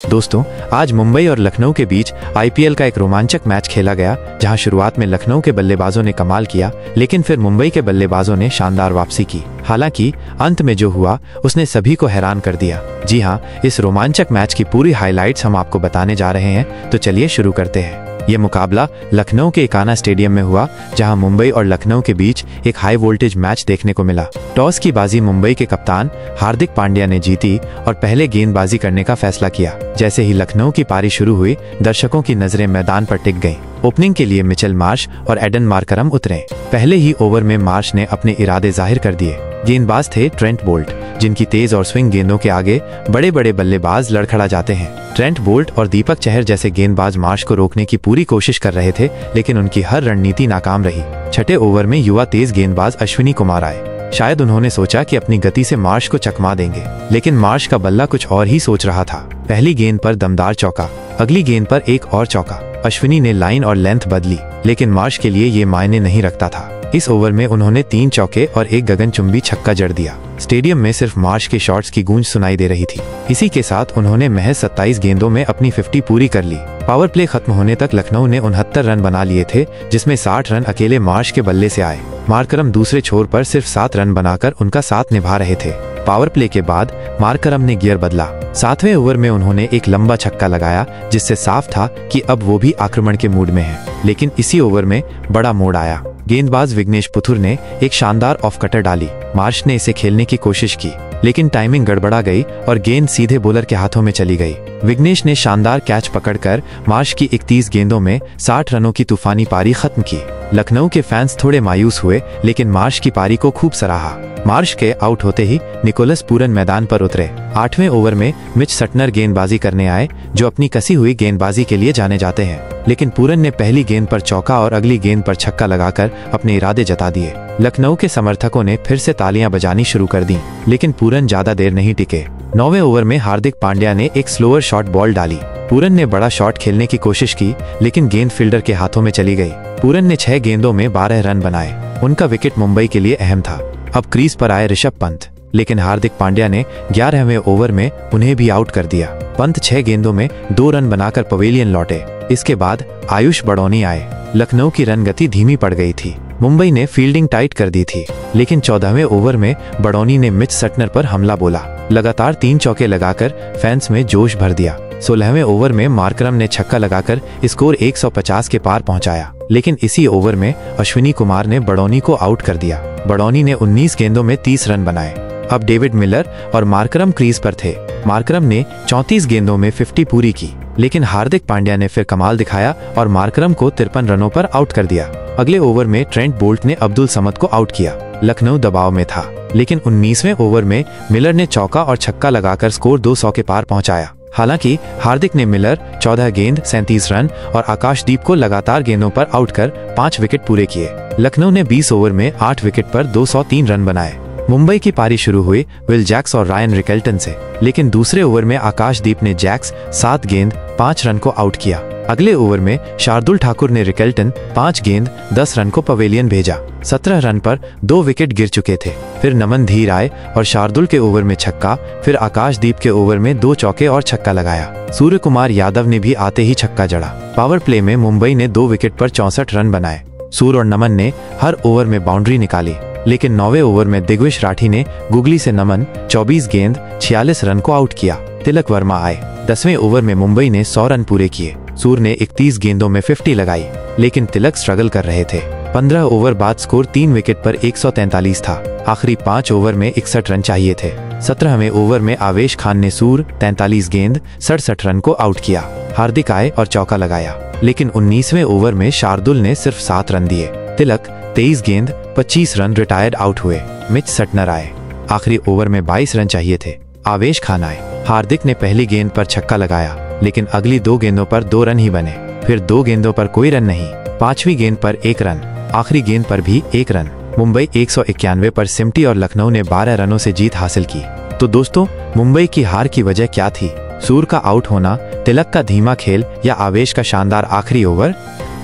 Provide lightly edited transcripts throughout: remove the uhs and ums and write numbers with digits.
दोस्तों, आज मुंबई और लखनऊ के बीच आईपीएल का एक रोमांचक मैच खेला गया, जहां शुरुआत में लखनऊ के बल्लेबाजों ने कमाल किया, लेकिन फिर मुंबई के बल्लेबाजों ने शानदार वापसी की। हालांकि अंत में जो हुआ उसने सभी को हैरान कर दिया। जी हां, इस रोमांचक मैच की पूरी हाइलाइट्स हम आपको बताने जा रहे हैं, तो चलिए शुरू करते हैं। ये मुकाबला लखनऊ के इकाना स्टेडियम में हुआ, जहां मुंबई और लखनऊ के बीच एक हाई वोल्टेज मैच देखने को मिला। टॉस की बाजी मुंबई के कप्तान हार्दिक पांड्या ने जीती और पहले गेंदबाजी करने का फैसला किया। जैसे ही लखनऊ की पारी शुरू हुई, दर्शकों की नजरें मैदान पर टिक गईं। ओपनिंग के लिए मिचेल मार्श और एडन मार्करम उतरे। पहले ही ओवर में मार्श ने अपने इरादे जाहिर कर दिए। गेंदबाज थे ट्रेंट बोल्ट, जिनकी तेज और स्विंग गेंदों के आगे बड़े बड़े बल्लेबाज लड़खड़ा जाते हैं। ट्रेंट बोल्ट और दीपक चहर जैसे गेंदबाज मार्श को रोकने की पूरी कोशिश कर रहे थे, लेकिन उनकी हर रणनीति नाकाम रही। छठे ओवर में युवा तेज गेंदबाज अश्विनी कुमार आए। शायद उन्होंने सोचा कि अपनी गति से मार्श को चकमा देंगे, लेकिन मार्श का बल्ला कुछ और ही सोच रहा था। पहली गेंद पर दमदार चौका, अगली गेंद पर एक और चौका। अश्विनी ने लाइन और लेंथ बदली, लेकिन मार्श के लिए ये मायने नहीं रखता था। इस ओवर में उन्होंने 3 चौके और एक गगनचुंबी छक्का जड़ दिया। स्टेडियम में सिर्फ मार्श के शॉट्स की गूंज सुनाई दे रही थी। इसी के साथ उन्होंने महज 27 गेंदों में अपनी 50 पूरी कर ली। पावर प्ले खत्म होने तक लखनऊ ने 69 रन बना लिए थे, जिसमें 60 रन अकेले मार्श के बल्ले से आए। मार्करम दूसरे छोर पर सिर्फ 7 रन बनाकर उनका साथ निभा रहे थे। पावर प्ले के बाद मार्करम ने गियर बदला। 7वें ओवर में उन्होंने एक लंबा छक्का लगाया, जिससे साफ था कि अब वो भी आक्रमण के मूड में है। लेकिन इसी ओवर में बड़ा मोड़ आया। गेंदबाज विघ्नेश पुथुर ने एक शानदार ऑफ कटर डाली। मार्श ने इसे खेलने की कोशिश की, लेकिन टाइमिंग गड़बड़ा गई और गेंद सीधे बॉलर के हाथों में चली गई। विघ्नेश ने शानदार कैच पकड़कर मार्श की 31 गेंदों में 60 रनों की तूफानी पारी खत्म की। लखनऊ के फैंस थोड़े मायूस हुए, लेकिन मार्श की पारी को खूब सराहा। मार्श के आउट होते ही निकोलस पूरन मैदान पर उतरे। 8वें ओवर में मिच सटनर गेंदबाजी करने आए, जो अपनी कसी हुई गेंदबाजी के लिए जाने जाते हैं। लेकिन पूरन ने पहली गेंद पर चौका और अगली गेंद पर छक्का लगाकर अपने इरादे जता दिए। लखनऊ के समर्थकों ने फिर से तालियां बजानी शुरू कर दी, लेकिन पूरन ज्यादा देर नहीं टिके। 9वें ओवर में हार्दिक पांड्या ने एक स्लोअर शॉट बॉल डाली। पूरन ने बड़ा शॉट खेलने की कोशिश की, लेकिन गेंद फील्डर के हाथों में चली गई। पूरन ने 6 गेंदों में 12 रन बनाए। उनका विकेट मुंबई के लिए अहम था। अब क्रीज पर आए ऋषभ पंत, लेकिन हार्दिक पांड्या ने 11वें ओवर में उन्हें भी आउट कर दिया। पंत 6 गेंदों में 2 रन बनाकर पवेलियन लौटे। इसके बाद आयुष बड़ौनी आए। लखनऊ की रन गति धीमी पड़ गई थी। मुंबई ने फील्डिंग टाइट कर दी थी, लेकिन 14वें ओवर में बड़ौनी ने मिच सटनर पर हमला बोला। लगातार 3 चौके लगाकर फैंस में जोश भर दिया। 16वें ओवर में मार्करम ने छक्का लगाकर स्कोर 150 के पार पहुंचाया, लेकिन इसी ओवर में अश्विनी कुमार ने बड़ौनी को आउट कर दिया। बड़ौनी ने 19 गेंदों में 30 रन बनाए। अब डेविड मिलर और मार्करम क्रीज पर थे। मार्करम ने 34 गेंदों में 50 पूरी की, लेकिन हार्दिक पांड्या ने फिर कमाल दिखाया और मार्करम को 53 रनों पर आउट कर दिया। अगले ओवर में ट्रेंट बोल्ट ने अब्दुल समद को आउट किया। लखनऊ दबाव में था, लेकिन 19वें ओवर में मिलर ने चौका और छक्का लगाकर स्कोर 200 के पार पहुंचाया। हालांकि हार्दिक ने मिलर 14 गेंद 37 रन और आकाशदीप को लगातार गेंदों पर आउट कर 5 विकेट पूरे किए। लखनऊ ने 20 ओवर में 8 विकेट पर 203 रन बनाए। मुंबई की पारी शुरू हुई विल जैक्स और रायन रिकेल्टन से, लेकिन दूसरे ओवर में आकाशदीप ने जैक्स 7 गेंद 5 रन को आउट किया। अगले ओवर में शार्दुल ठाकुर ने रिकेल्टन 5 गेंद 10 रन को पवेलियन भेजा। 17 रन पर 2 विकेट गिर चुके थे। फिर नमन धीर आए और शार्दुल के ओवर में छक्का, फिर आकाशदीप के ओवर में 2 चौके और छक्का लगाया। सूर्य कुमार यादव ने भी आते ही छक्का जड़ा। पावर प्ले में मुंबई ने 2 विकेट पर 64 रन बनाए। सूर्य और नमन ने हर ओवर में बाउंड्री निकाली, लेकिन 9वें ओवर में दिग्विश राठी ने गुगली से नमन 24 गेंद 46 रन को आउट किया। तिलक वर्मा आए। 10वें ओवर में मुंबई ने 100 रन पूरे किए। सूर्य ने 31 गेंदों में 50 लगाई, लेकिन तिलक स्ट्रगल कर रहे थे। 15 ओवर बाद स्कोर 3 विकेट पर 143 था। आखिरी 5 ओवर में 61 रन चाहिए थे। 17वें ओवर में आवेश खान ने सूर्य 43 गेंद 67 रन को आउट किया। हार्दिक आए और चौका लगाया, लेकिन 19वें ओवर में शार्दुल ने सिर्फ 7 रन दिए। तिलक 23 गेंद 25 रन रिटायर्ड आउट हुए। मिच सटनर आए। आखिरी ओवर में 22 रन चाहिए थे। आवेश खान आए। हार्दिक ने पहली गेंद पर छक्का लगाया, लेकिन अगली 2 गेंदों पर 2 रन ही बने। फिर 2 गेंदों पर कोई रन नहीं। 5वीं गेंद पर 1 रन, आखिरी गेंद पर भी 1 रन। मुंबई 191 पर सिमटी और लखनऊ ने 12 रनों से जीत हासिल की। तो दोस्तों, मुंबई की हार की वजह क्या थी? सूर्य का आउट होना, तिलक का धीमा खेल या आवेश का शानदार आखिरी ओवर?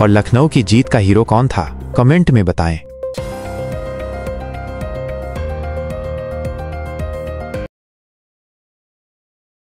और लखनऊ की जीत का हीरो कौन था? कमेंट में बताएं।